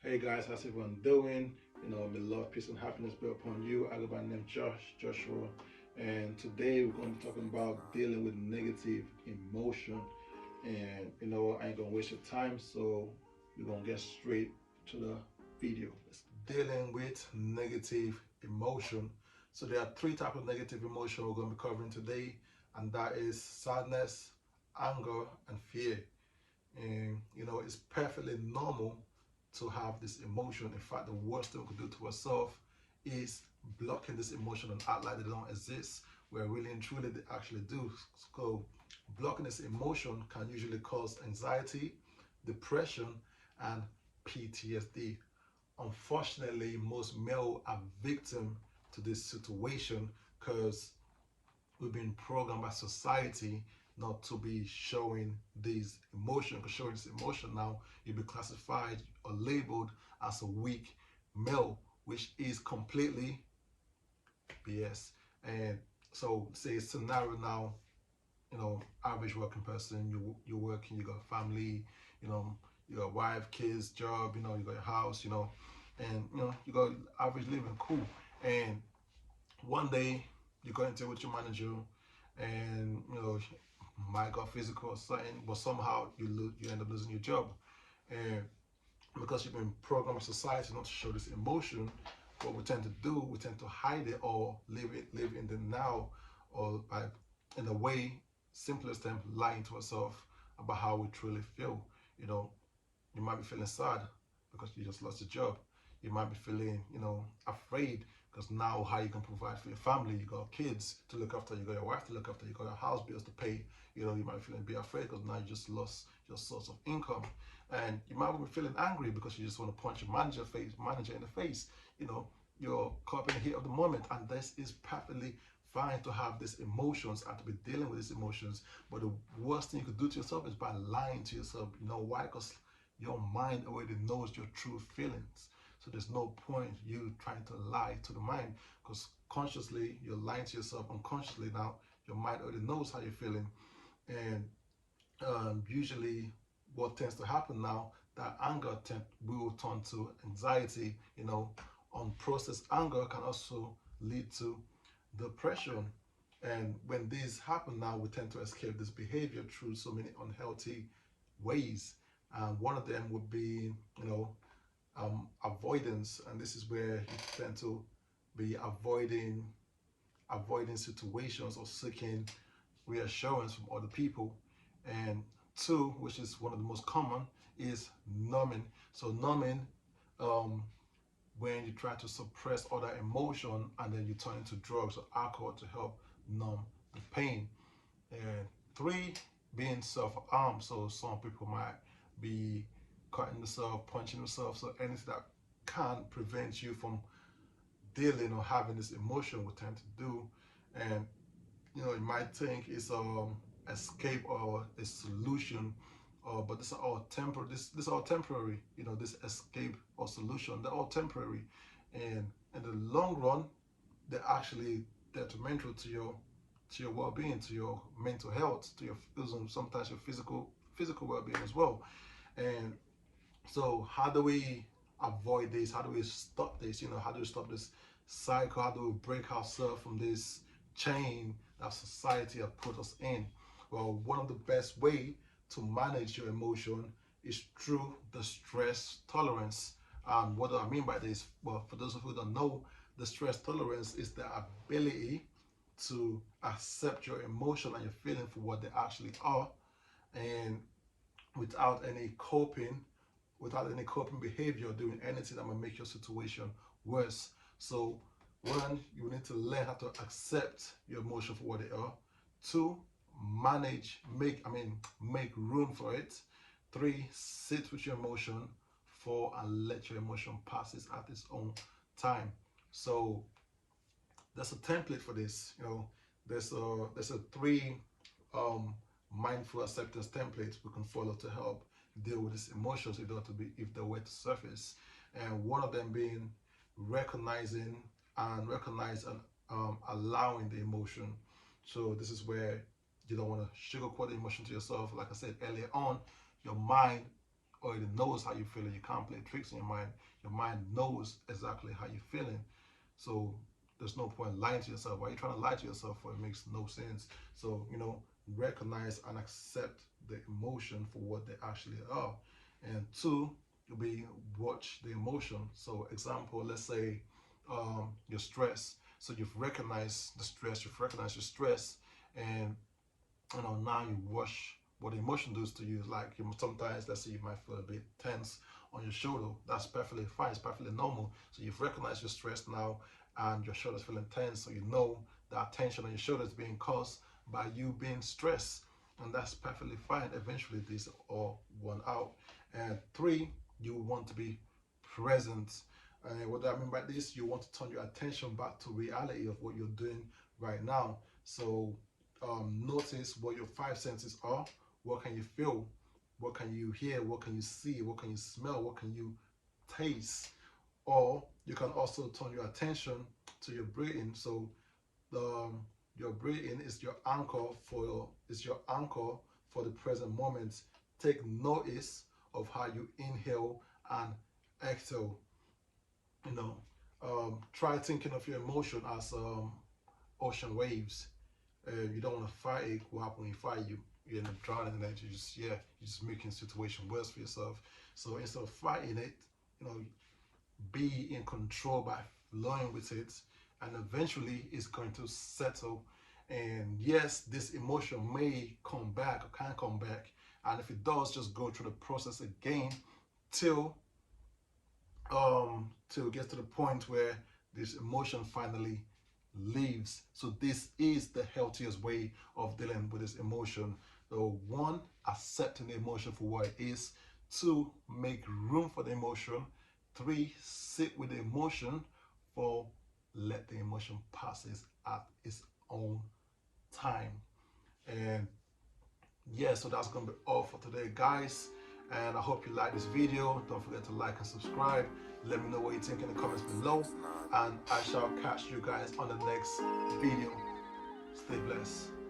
Hey guys, how's everyone doing? May love, peace, and happiness be upon you. I go by the name Joshua, and today we're going to be talking about dealing with negative emotion. And I ain't gonna waste your time, so we're gonna get straight to the video. Dealing with negative emotion. So there are three types of negative emotion we're going to be covering today, and that is sadness, anger, and fear. And it's perfectly normal to have this emotion. In fact, the worst thing we could do to ourselves is blocking this emotion and act like they don't exist, where really and truly they actually do. So blocking this emotion can usually cause anxiety, depression, and PTSD. Unfortunately, most male are victim to this situation because we've been programmed by society not to be showing these emotions. Because showing this emotion now, you'll be classified or labeled as a weak male, which is completely BS. And so, say scenario now, average working person, you're working, you got a family, you know, you got a wife, kids, job, you got your house, and you got average living, cool. And one day you go into it with your manager, and might got physical or something, but somehow you end up losing your job, and because you've been programmed by society not to show this emotion, what we tend to do, we tend to hide it or live in the now, or by in a way, simplest term, lying to ourselves about how we truly feel. You know, you might be feeling sad because you just lost your job. You might be feeling, afraid because now how you can provide for your family. You got kids to look after, you got your wife to look after, you got your house bills to pay. You might be feeling a bit afraid because now you just lost your source of income, and you might be feeling angry because you just want to punch your manager in the face. You know, you're caught in the heat of the moment, and this is perfectly fine to have these emotions and to be dealing with these emotions. But the worst thing you could do to yourself is by lying to yourself. You know why? Because your mind already knows your true feelings. So there's no point you trying to lie to the mind, because consciously you're lying to yourself. Unconsciously now your mind already knows how you're feeling, and usually what tends to happen now, that will turn to anxiety. Unprocessed anger can also lead to depression. And when these happen now, we tend to escape this behavior through so many unhealthy ways. And one of them would be, avoidance. And this is where you tend to be avoiding situations or seeking reassurance from other people. And two, which is one of the most common, is numbing. So numbing, um, when you try to suppress other emotion and then you turn into drugs or alcohol to help numb the pain. And three, being self-harm. So some people might be cutting themselves, punching themselves. So anything that can prevent you from dealing or having this emotion, we tend to do. And you might think it's escape or a solution, but this are all temporary. This are all temporary. This escape or solution, they're all temporary, and in the long run, they're actually detrimental to your well-being, to your mental health, to your sometimes your physical well-being as well. And so, how do we avoid this? How do we stop this? How do we stop this cycle? How do we break ourselves from this chain that society has put us in? Well, one of the best way to manage your emotion is through the stress tolerance. And what do I mean by this? Well, for those of you who don't know, the stress tolerance is the ability to accept your emotion and your feeling for what they actually are, and without any coping without any coping behavior or doing anything that might make your situation worse. So, one, you need to learn how to accept your emotion for what they are. Two, make room for it. Three, sit with your emotion. Four, and let your emotion passes at its own time. So there's a template for this. There's a three um, mindful acceptance templates we can follow to help deal with these emotions if they were to surface. And one of them being recognizing and allowing the emotion. So this is where you don't want to sugarcoat the emotion to yourself. Like I said earlier on, your mind already knows how you're feeling. You can't play tricks in your mind. Your mind knows exactly how you're feeling. So there's no point lying to yourself. Why are you trying to lie to yourself for? It makes no sense. So, recognize and accept the emotion for what they actually are. And two, you'll be watch the emotion. So example, let's say you're stressed. So you've recognized the stress, you've recognized your stress, and now you watch what the emotion does to you. Like sometimes, let's say you might feel a bit tense on your shoulder. That's perfectly fine. It's perfectly normal. So you've recognized your stress now, and your shoulder's feeling tense. So you know that tension on your shoulder is being caused by you being stressed, and that's perfectly fine. Eventually, these all worn out. And three, you want to be present. And what do I mean by this? You want to turn your attention back to reality of what you're doing right now. So notice what your five senses are. What can you feel? What can you hear? What can you see? What can you smell? What can you taste? Or you can also turn your attention to your breathing. So your breathing is your anchor for the present moment. Take notice of how you inhale and exhale. You know, try thinking of your emotion as ocean waves. You don't want to fight it. What happens when you fight? You end up drowning, and then you're just making the situation worse for yourself. So instead of fighting it, be in control by flowing with it, and eventually it's going to settle. And yes, this emotion may come back or can come back, and if it does, just go through the process again till till it gets to the point where this emotion finally leaves. So this is the healthiest way of dealing with this emotion. So one, accepting the emotion for what it is. Two, make room for the emotion. Three, sit with the emotion. Four, let the emotion passes at its own time. And yeah, so that's gonna be all for today, guys. And I hope you like this video. Don't forget to like and subscribe. Let me know what you think in the comments below, and I shall catch you guys on the next video. Stay blessed.